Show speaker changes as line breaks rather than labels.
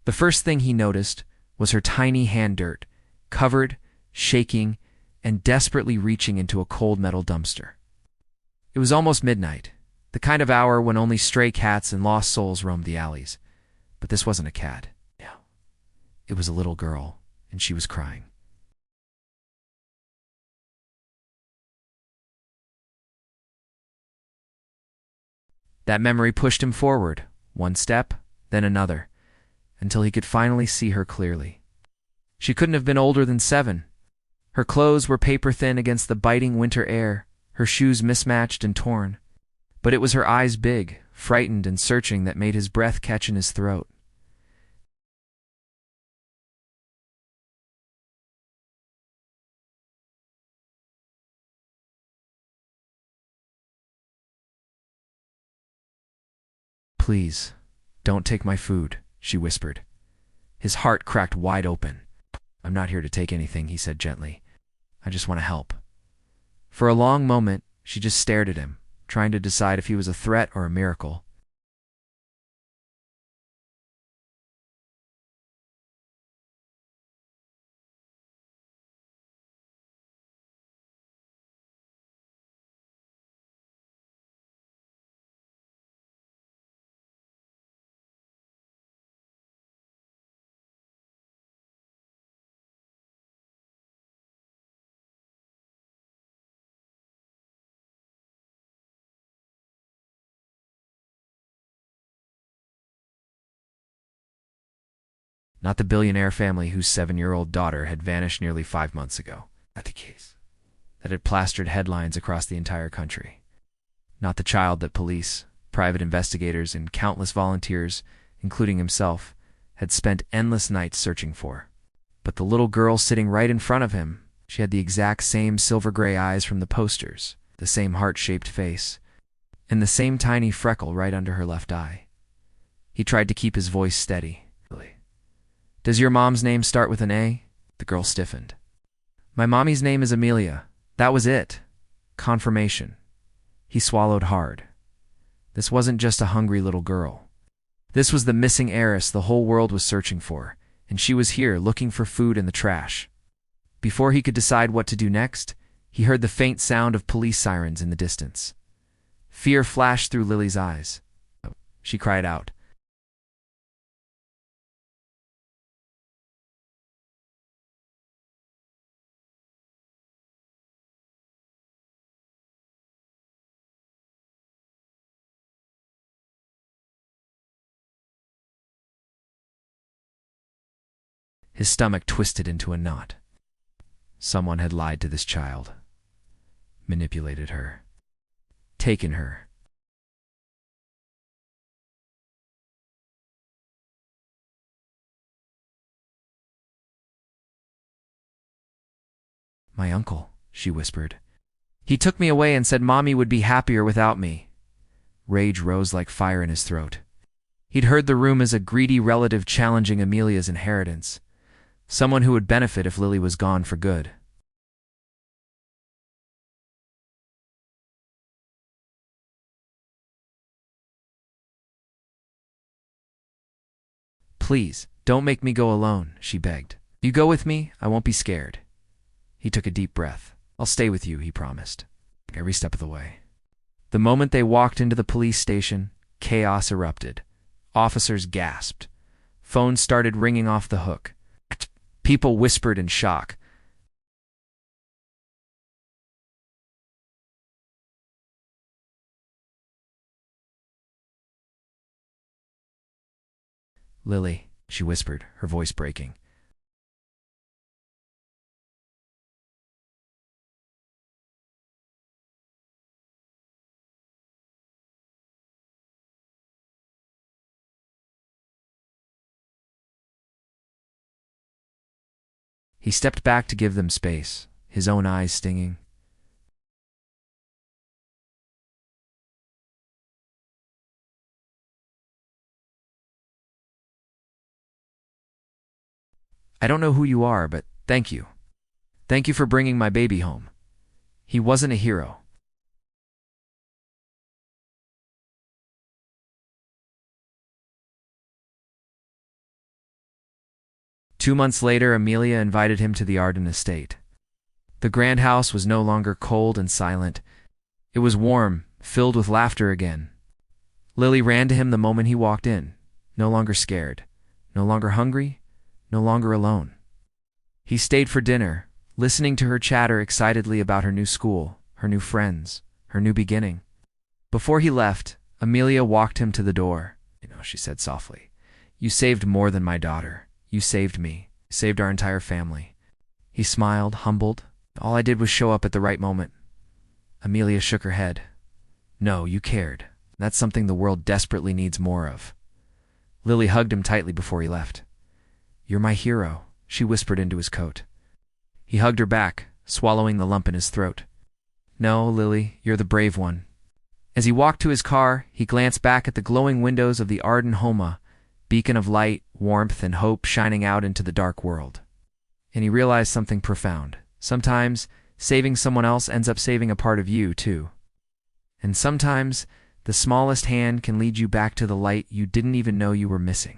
The first thing he noticed was her tiny hand dirt, covered, shaking, and desperately reaching into a cold metal dumpster. It was almost midnight, the kind of hour when only stray cats and lost souls roamed the alleys. But this wasn't a cat. No. It was a little girl, and she was crying. That memory pushed him forward, one step, then another, until he could finally see her clearly. She couldn't have been older than 7. Her clothes were paper-thin against the biting winter air, her shoes mismatched and torn. But it was her eyes big, frightened and searching, that made his breath catch in his throat. "Please, don't take my food," she whispered. His heart cracked wide open. "I'm not here to take anything," he said gently. "I just want to help." For a long moment, she just stared at him, trying to decide if he was a threat or a miracle. Not the billionaire family whose 7-year-old daughter had vanished nearly 5 months ago. Not the case that had plastered headlines across the entire country. Not the child that police, private investigators, and countless volunteers, including himself, had spent endless nights searching for. But the little girl sitting right in front of him. She had the exact same silver-gray eyes from the posters, the same heart-shaped face, and the same tiny freckle right under her left eye. He tried to keep his voice steady. "Does your mom's name start with an A?" The girl stiffened. "My mommy's name is Amelia. That was it." Confirmation. He swallowed hard. This wasn't just a hungry little girl. This was the missing heiress the whole world was searching for, and she was here looking for food in the trash. Before he could decide what to do next, he heard the faint sound of police sirens in the distance. Fear flashed through Lily's eyes. She cried out. His stomach twisted into a knot. Someone had lied to this child, manipulated her, taken her. "My uncle," she whispered. "He took me away and said Mommy would be happier without me." Rage rose like fire in his throat. He'd heard the room as a greedy relative challenging Amelia's inheritance. Someone who would benefit if Lily was gone for good. "Please, don't make me go alone," she begged. "You go with me, I won't be scared." He took a deep breath. "I'll stay with you," he promised, every step of the way. The moment they walked into the police station, chaos erupted. Officers gasped. Phones started ringing off the hook. People whispered in shock. "Lily," she whispered, her voice breaking. He stepped back to give them space, his own eyes stinging. "I don't know who you are, but thank you. Thank you for bringing my baby home. He wasn't a hero." 2 months later, Amelia invited him to the Arden estate. The grand house was no longer cold and silent. It was warm, filled with laughter again. Lily ran to him the moment he walked in, no longer scared, no longer hungry, no longer alone. He stayed for dinner, listening to her chatter excitedly about her new school, her new friends, her new beginning. Before he left, Amelia walked him to the door. She said softly, "You saved more than my daughter. You saved me. You saved our entire family." He smiled, humbled. "All I did was show up at the right moment." Amelia shook her head. "No, you cared. That's something the world desperately needs more of." Lily hugged him tightly before he left. "You're my hero," she whispered into his coat. He hugged her back, swallowing the lump in his throat. "No, Lily, you're the brave one." As he walked to his car, he glanced back at the glowing windows of the Arden Homa, beacon of light, warmth, and hope shining out into the dark world. And he realized something profound. Sometimes, saving someone else ends up saving a part of you, too. And sometimes, the smallest hand can lead you back to the light you didn't even know you were missing.